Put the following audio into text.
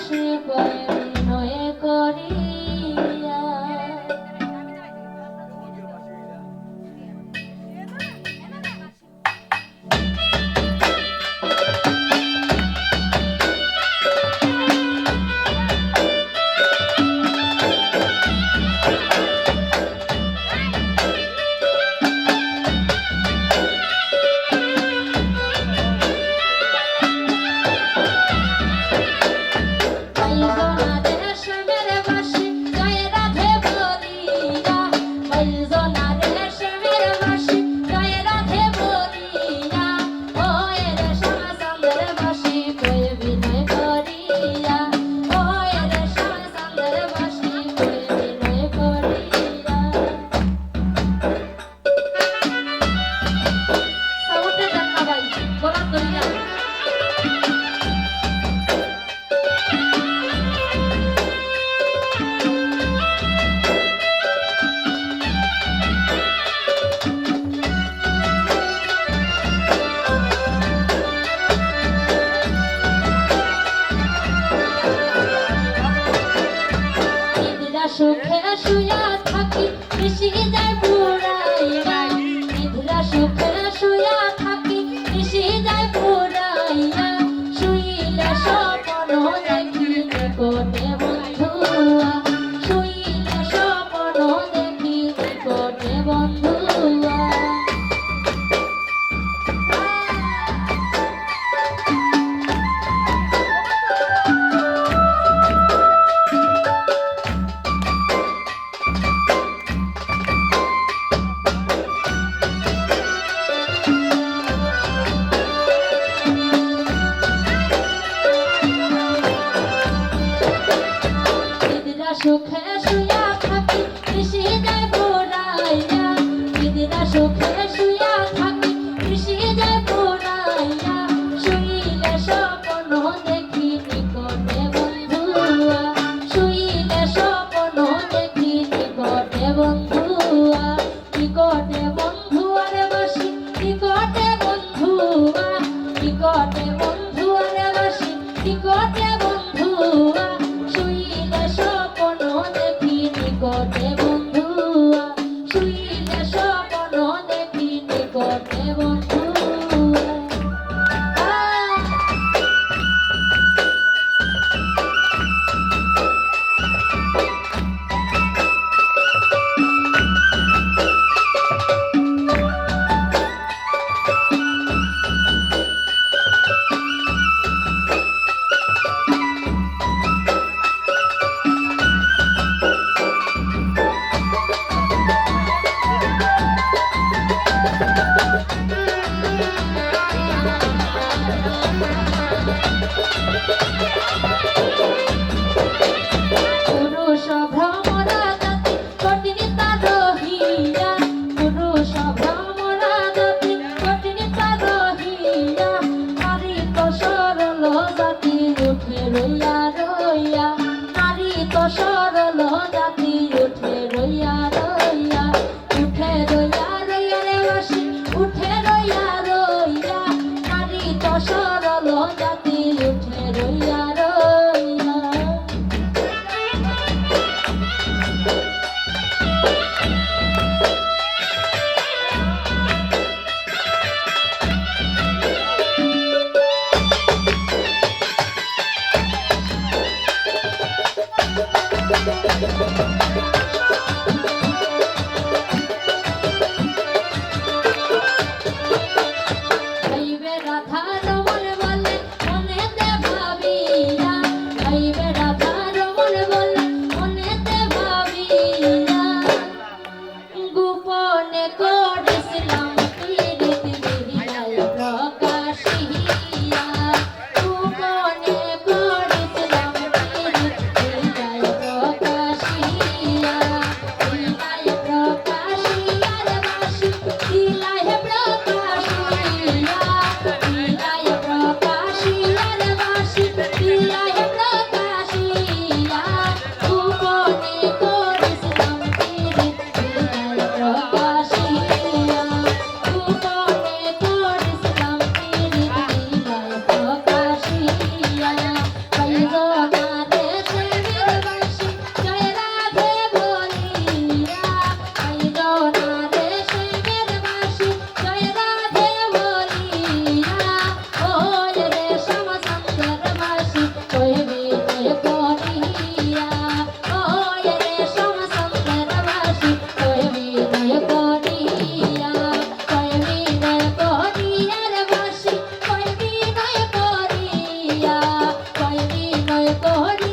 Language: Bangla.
বাসি কয়ে বিনয় করিয়া সুখে শুয়া থাকি বেশি যায় পুরাইয়া নিদ্রা সুখে শুয়া থাকি বেশি যায় পুরাইয়া শুইলে স্বপ্ন দেখি নিকটে বন্ধুয়া শুইলে স্বপ্ন দেখি নিকটে বন্ধুয়া সুখে শুয়া থাকি বেশি যায় পুরাইয়া নিদ্রা সুখে শুয়া থাকি বেশি যায় পুরাইয়া শুইলে স্বপ্ন দেখি নিকটে বন্ধুয়া শুইলে স্বপ্ন দেখি নিকটে বন্ধুয়া নিকটে বন্ধুয়ারে বাসি নিকটে বন্ধুয়া নিকটে বন্ধুয়ারে বাসি নিকটে বন্ধুয়া শুইলে স্বপ্ন দেখি নিকটে বন্ধুয়া শুইলে স্বপ্ন দেখি নিকটে বন্ধুয়া সরল জাতি উঠে রইয়া রইয়া উঠে রইয়া রইয়া রে বাসি উঠে রইয়া রইয়া নারী তো সরল জাতি উঠে রইয়া রইয়া Bye. ভয় করি